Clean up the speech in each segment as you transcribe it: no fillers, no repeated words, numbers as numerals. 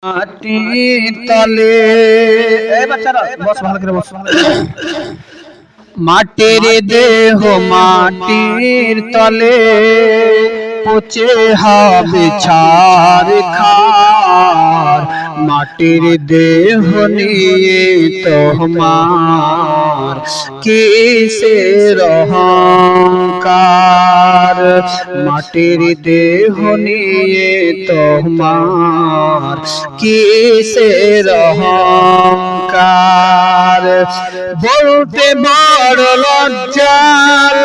মাটির তলে এই বাচ্চারা বস, ভালো করে বস। মাটির দেহ মাটির তলে পচে হবে ছারখার। মাটির দেহ নিয়ে তোমার কিসের অহংকার। মাটির দেহ নিয়ে তোমার কিসের অহংকার। বলতে বড় লজ্জা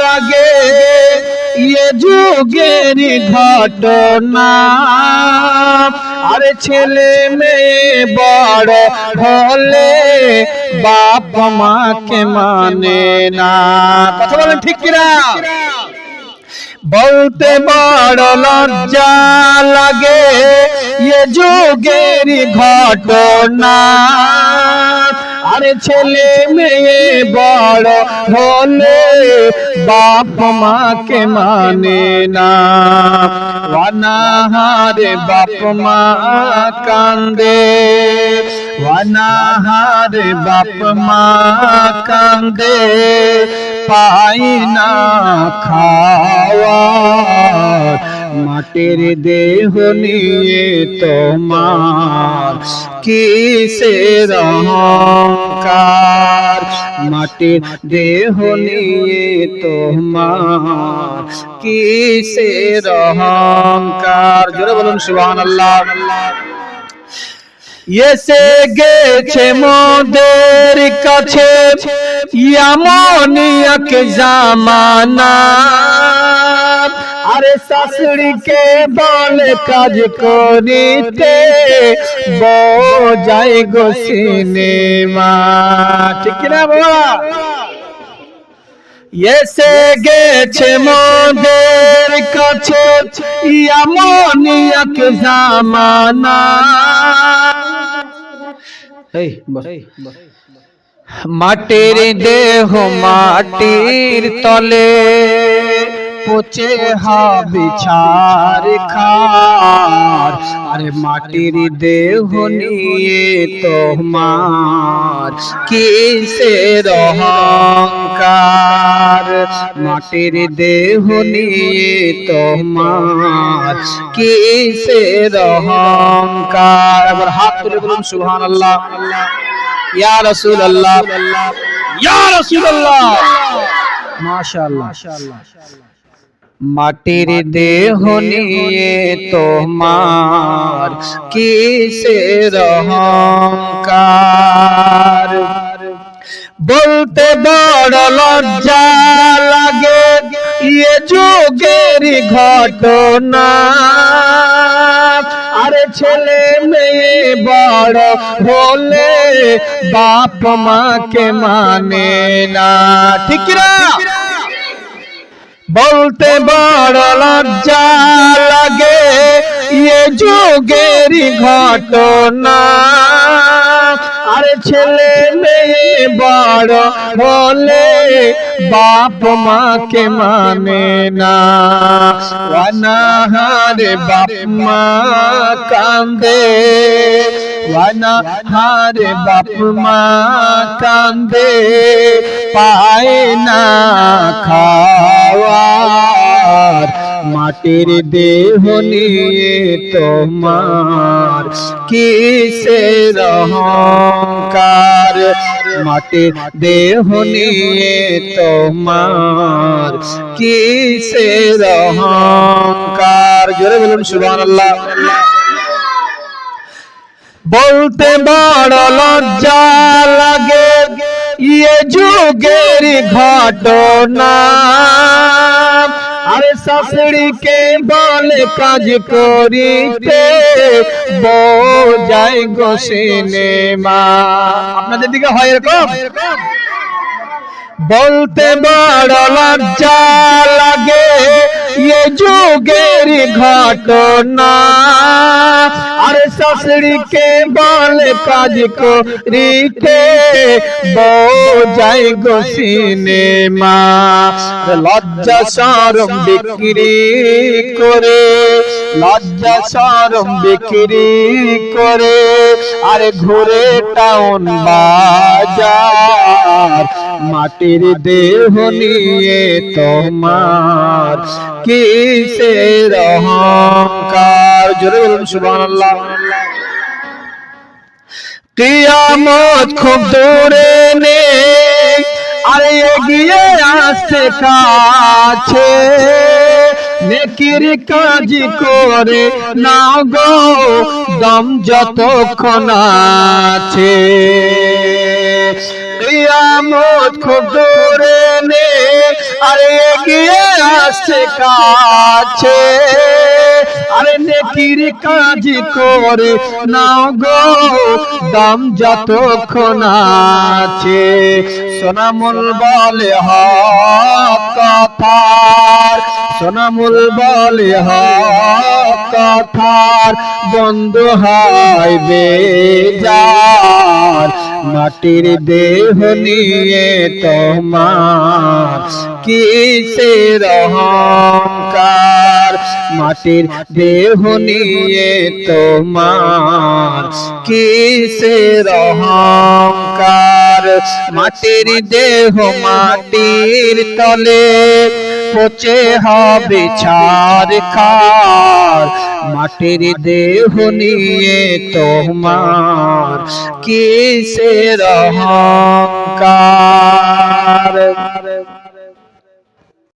লাগে এ যুগের ঘটনা। আরে ছেলে মেয়ে বড় হলে বাপ মাকে মানে না। কথা বলেন ঠিক কিনা? বলতে বড় লজ্জা লাগে এ যুগের ঘটনা। আরে ছেলে মেয়ে বড় হলে বাপ মাকে মানে না। অনাহারে বাপ মা কান্দে, অনাহারে বাপ মা কান্দে, পাই না খাওয়ার। মাটির দেহ নিয়ে তোমার কিসের অহংকার। মাটির দেহ নিয়ে তোমার কিসের অহংকার। জোরে বলুন সুবহানাল্লাহ। এসে গেছে মোদের কাছে এমনই এক জামানা। আরে শাশুড়িকে বলে কাজ করিতে বোঝাই গো সিনেমা। ঠিক কিনা বাবা? এসে গেছে মোদের কাছে এমনই এক জামানা। মাটির দেহ মাটির তলে পচে হবে ছারখার। আরে মাটির দেহ নিয়ে তোমার কিসের অহংকার। মাটির দেহ নিয়ে তোমার কিসের অহংকার। এবার হাত তুলে বলুন সুবহানাল্লাহ। ইয়া রাসূলুল্লাহ, ইয়া রাসূলুল্লাহ, মাশাআল্লাহ। মাটির দেহ নিয়ে তোমার কিসের অহংকার। বলতে বড় লজ্জা লাগে এ যুগের ঘটনা। আরে ছেলে মেয়ে বড় হলে বাপ মাকে মানে না। ঠিক না? বলতে বড় লজ্জা লাগে এ যুগের ঘটনা। আরে ছেলে মেয়ে বড় হলে বাপ মাকে মানে না। অনাহারে বাপ মা কান্দে, অনাহারে বাপ মা কান্দে, পায় না খাওয়ার। মাটির দেহ নিয়ে তোমার কিসের অহংকার। মাটির দেহ নিয়ে তোমার কিসের অহংকার। জোরে বলুন সুবহানাল্লাহ। বলতে বড় লজ্জা লাগে এ যুগের ঘটনা। আরে শাশুড়িকে বলে কাজ করিতে বোঝাই গো সিনেমা। আপনাদের দিকে হয় এরকম? বলতে বড় লজ্জা লাগে এ যুগের ঘটনা। আরে শাশুড়িকে বলে কাজ করিতে বোঝাই গো সিনেমা। লজ্জা শরম বিক্রি করে, লজ্জা শরম বিক্রি করে আরে ঘুরে টাউন বাজার মাটির দেহ নিয়ে তোমার কিসের অহংকার। জোরে বলুন সুবহানাল্লাহ। কিয়ামত খুব দূরে নেই, আরে এগিয়ে আসছে কাছে, নেকির কাজ করে নাও গো দম যতক্ষণ আছে। কিয়ামত খুব দূরে নেই, আরে এগিয়ে আসছে কাছে, আরে নেকির কাজ করে নাও গো দাম যতক্ষণ আছে। সোনামুল বলে হক কথার, সোনামুল বলে হক কথার, বন্ধু হয় বেজার মাটির দেহ নিয়ে তোমার কিসের অহংকার। মাটির দেহ নিয়ে তোমার কিসের অহংকার। মাটির দেহ মাটির তলে পচে হবে ছারখার, মাটির দেহ নিয়ে তোমার কিসের অহংকার।